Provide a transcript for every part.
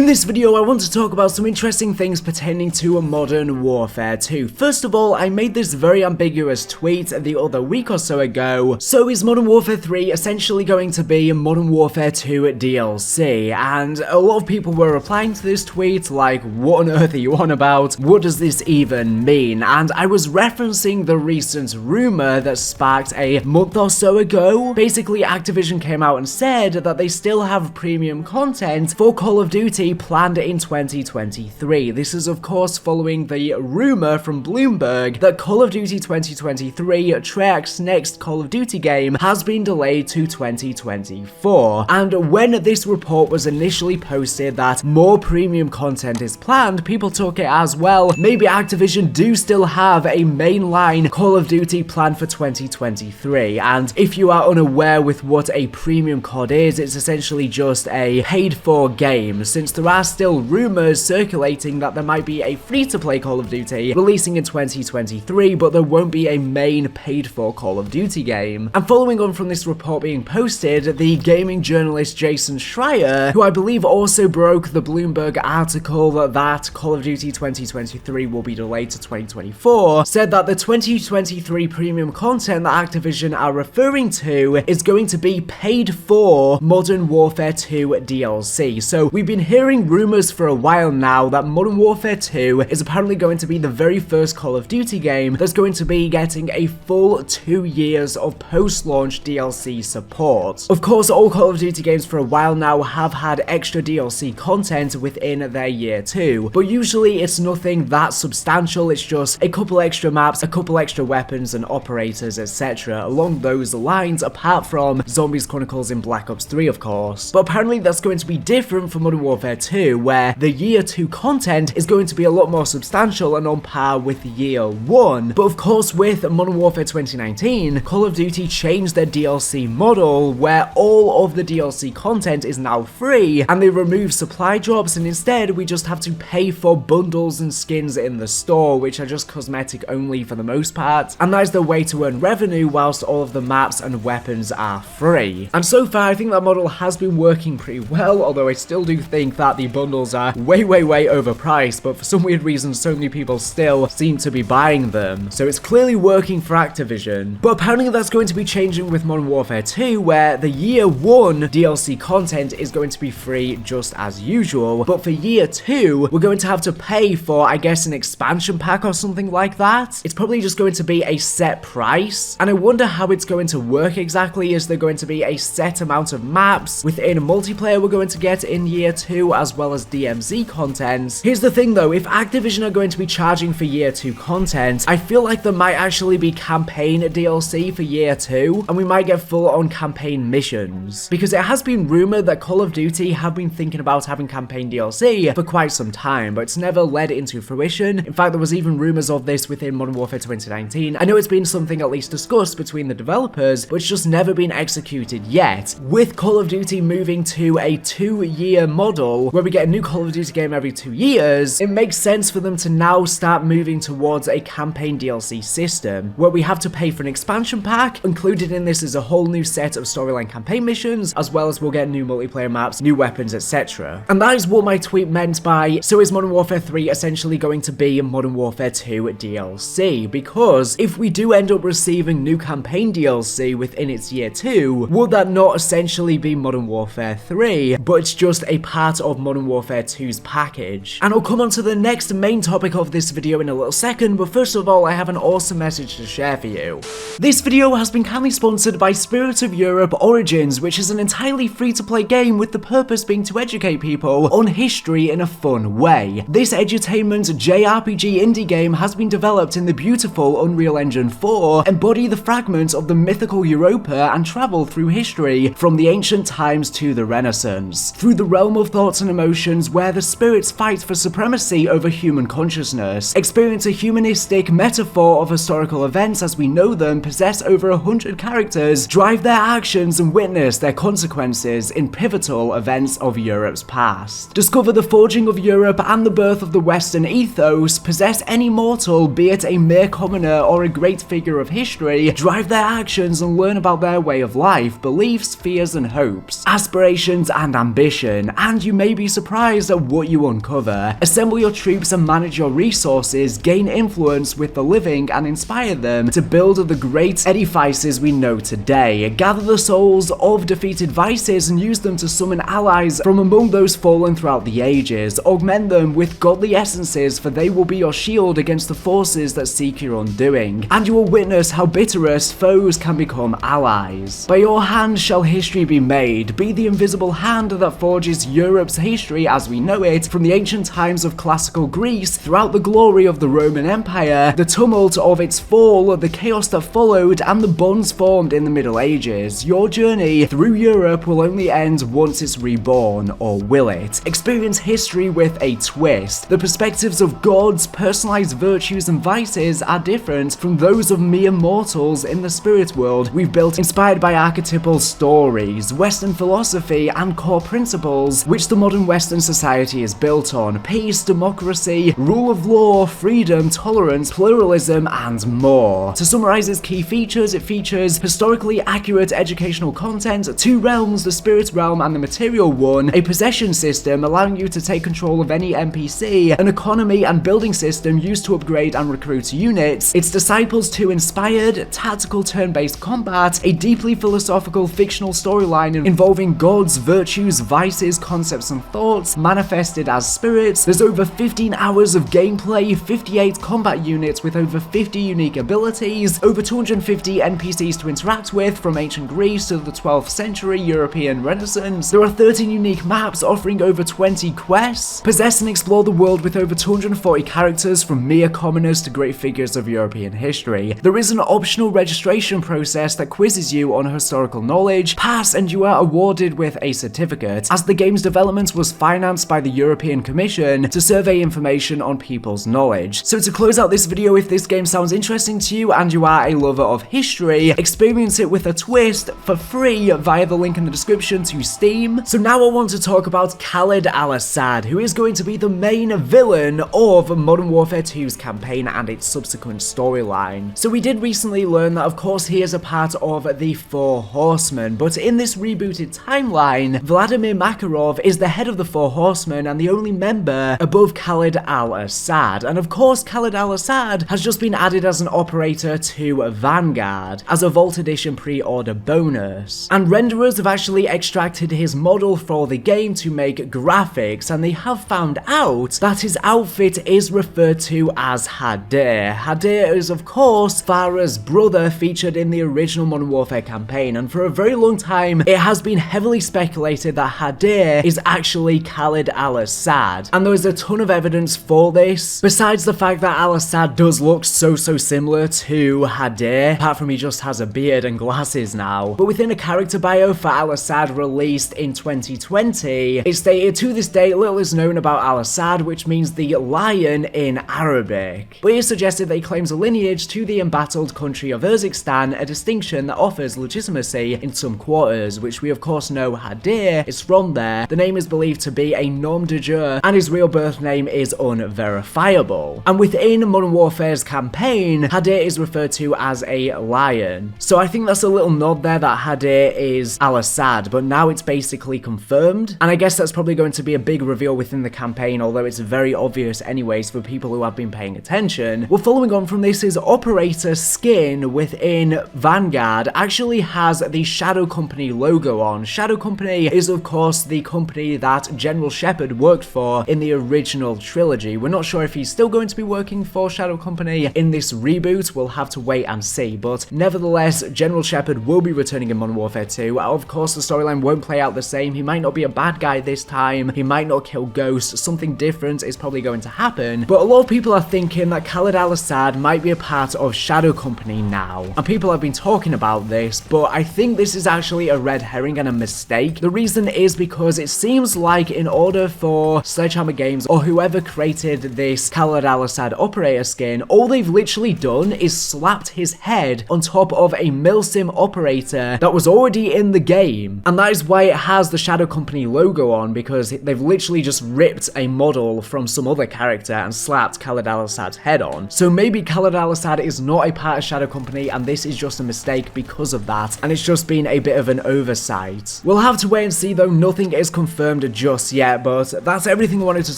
this video, I want to talk about some interesting things pertaining to Modern Warfare 2. First of all, I made this very ambiguous tweet the other week or so ago. So is Modern Warfare 3 essentially going to be Modern Warfare 2 DLC? And a lot of people were replying to this tweet like, what on earth are you on about? What does this even mean? And I was referencing the recent rumor that sparked a month or so ago. Basically, Activision came out and said that they still have premium content for Call of Duty planned in 2023. This is of course following the rumor from Bloomberg that Call of Duty 2023, Treyarch's next Call of Duty game, has been delayed to 2024. And when this report was initially posted that more premium content is planned, people took it as, well, maybe Activision do still have a mainline Call of Duty planned for 2023. And if you are unaware with what a premium COD is, it's essentially just a paid for game, since there are still rumors circulating that there might be a free-to-play Call of Duty releasing in 2023, but there won't be a main paid-for Call of Duty game. And following on from this report being posted, the gaming journalist Jason Schreier, who I believe also broke the Bloomberg article that Call of Duty 2023 will be delayed to 2024, said that the 2023 premium content that Activision are referring to is going to be paid for Modern Warfare 2 DLC. So we've been hearing rumors for a while now that Modern Warfare 2 is apparently going to be the very first Call of Duty game that's going to be getting a full 2 years of post-launch DLC support. Of course, all Call of Duty games for a while now have had extra DLC content within their year 2, but usually it's nothing that substantial. It's just a couple extra maps, a couple extra weapons and operators, etc. along those lines, apart from Zombies Chronicles in Black Ops 3, of course. But apparently that's going to be different for Modern Warfare 2, where the year 2 content is going to be a lot more substantial and on par with year 1. But of course, with Modern Warfare 2019, Call of Duty changed their DLC model, where all of the DLC content is now free, and they remove supply drops, and instead we just have to pay for bundles and skins in the store, which are just cosmetic only for the most part, and that is the way to earn revenue whilst all of the maps and weapons are free. And so far, I think that model has been working pretty well, although I still do think that the bundles are way overpriced, but for some weird reason so many people still seem to be buying them. So it's clearly working for Activision. But apparently that's going to be changing with Modern Warfare 2, where the year 1 DLC content is going to be free just as usual, but for year 2 we're going to have to pay for, I guess, an expansion pack or something like that. It's probably just going to be a set price, and I wonder how it's going to work exactly. Is there going to be a set amount of maps within a multiplayer we're going to get in year 2, as well as DMZ content? Here's the thing though, if Activision are going to be charging for year 2 content, I feel like there might actually be campaign DLC for year 2, and we might get full-on campaign missions, because it has been rumored that Call of Duty have been thinking about having campaign DLC for quite some time, but it's never led into fruition. In fact, there was even rumors of this within Modern Warfare 2019. I know it's been something at least discussed between the developers, but it's just never been executed yet. With Call of Duty moving to a 2-year model, where we get a new Call of Duty game every 2 years, it makes sense for them to now start moving towards a campaign DLC system, where we have to pay for an expansion pack. Included in this is a whole new set of storyline campaign missions, as well as we'll get new multiplayer maps, new weapons, etc. And that is what my tweet meant by, so is Modern Warfare 3 essentially going to be Modern Warfare 2 DLC? Because if we do end up receiving new campaign DLC within its year 2, would that not essentially be Modern Warfare 3, but it's just a part of Modern Warfare 2's package? And I'll come on to the next main topic of this video in a little second, but first of all, I have an awesome message to share for you. This video has been kindly sponsored by Spirit of Europe Origins, which is an entirely free-to-play game with the purpose being to educate people on history in a fun way. This edutainment jRPG indie game has been developed in the beautiful Unreal Engine 4, embody the fragments of the mythical Europa and travel through history from the ancient times to the Renaissance, through the realm of thoughts and emotions where the spirits fight for supremacy over human consciousness. Experience a humanistic metaphor of historical events as we know them, possess over 100 characters, drive their actions and witness their consequences in pivotal events of Europe's past. Discover the forging of Europe and the birth of the Western ethos, possess any mortal, be it a mere commoner or a great figure of history, drive their actions and learn about their way of life, beliefs, fears and hopes, aspirations and ambition, and you may be surprised at what you uncover. Assemble your troops and manage your resources, gain influence with the living and inspire them to build the great edifices we know today. Gather the souls of defeated vices and use them to summon allies from among those fallen throughout the ages. Augment them with godly essences, for they will be your shield against the forces that seek your undoing. And you will witness how bitterest foes can become allies. By your hand shall history be made. Be the invisible hand that forges Europe's history as we know it, from the ancient times of classical Greece, throughout the glory of the Roman Empire, the tumult of its fall, the chaos that followed, and the bonds formed in the Middle Ages. Your journey through Europe will only end once it's reborn, or will it? Experience history with a twist. The perspectives of gods, personalized virtues and vices are different from those of mere mortals in the spirit world we've built, inspired by archetypal stories, Western philosophy, and core principles which the modern Western society is built on: peace, democracy, rule of law, freedom, tolerance, pluralism, and more. To summarize its key features, it features historically accurate educational content, two realms, the spirit realm and the material one, a possession system allowing you to take control of any NPC, an economy and building system used to upgrade and recruit units, its disciples to inspired, tactical turn-based combat, a deeply philosophical fictional storyline involving gods, virtues, vices, concepts and thoughts manifested as spirits. There's over 15 hours of gameplay, 58 combat units with over 50 unique abilities, over 250 NPCs to interact with from ancient Greece to the 12th century European Renaissance. There are 13 unique maps offering over 20 quests. Possess and explore the world with over 240 characters from mere commoners to great figures of European history. There is an optional registration process that quizzes you on historical knowledge. Pass and you are awarded with a certificate, as the game's development was financed by the European Commission to survey information on people's knowledge. So to close out this video, if this game sounds interesting to you and you are a lover of history, experience it with a twist for free via the link in the description to Steam. So now I want to talk about Khaled Al-Asad, who is going to be the main villain of Modern Warfare 2's campaign and its subsequent storyline. So we did recently learn that of course he is a part of the Four Horsemen, but in this rebooted timeline, Vladimir Makarov is the head of the Four Horsemen and the only member above Khaled Al-Asad. And of course Khaled Al-Asad has just been added as an operator to Vanguard as a Vault Edition pre-order bonus. And renderers have actually extracted his model for the game to make graphics, and they have found out that his outfit is referred to as Hadir. Hadir is of course Farah's brother featured in the original Modern Warfare campaign, and for a very long time it has been heavily speculated that Hadir is actually Khaled Al-Asad, and there is a ton of evidence for this, besides the fact that Al-Asad does look so similar to Hadir, apart from he just has a beard and glasses now. But within a character bio for Al-Asad released in 2020, it stated, "To this day, little is known about Al-Asad, which means the lion in Arabic." But it suggested that he claims a lineage to the embattled country of Urzikstan, a distinction that offers legitimacy in some quarters, which we of course know Hadir is from there. The name is believed to be a nom de jure, and his real birth name is unverifiable. And within Modern Warfare's campaign, Hadir is referred to as a lion. So I think that's a little nod there that Hadir is Al-Asad, but now it's basically confirmed. And I guess that's probably going to be a big reveal within the campaign, although it's very obvious anyways for people who have been paying attention. Well, following on from this, his operator skin within Vanguard actually has the Shadow Company logo on. Shadow Company is of course the company that General Shepard worked for in the original trilogy. We're not sure if he's still going to be working for Shadow Company in this reboot, we'll have to wait and see, but nevertheless, General Shepard will be returning in Modern Warfare 2. Of course, the storyline won't play out the same. He might not be a bad guy this time, he might not kill Ghost, something different is probably going to happen, but a lot of people are thinking that Khaled Al-Asad might be a part of Shadow Company now, and people have been talking about this, but I think this is actually a red herring and a mistake. The reason is because it seems like in order for Sledgehammer Games or whoever created this Khaled Al-Asad operator skin, all they've literally done is slapped his head on top of a milsim operator that was already in the game, and that is why it has the Shadow Company logo on, because they've literally just ripped a model from some other character and slapped Khaled Al-Assad's head on. So maybe Khaled Al-Asad is not a part of Shadow Company and this is just a mistake because of that, and it's just been a bit of an oversight. We'll have to wait and see though. Nothing is confirmed around just yet, but that's everything I wanted to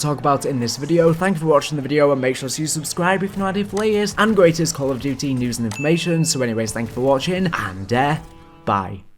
talk about in this video. Thank you for watching the video, and make sure to subscribe if you're not here for the latest and greatest Call of Duty news and information. So anyways, thank you for watching, and bye.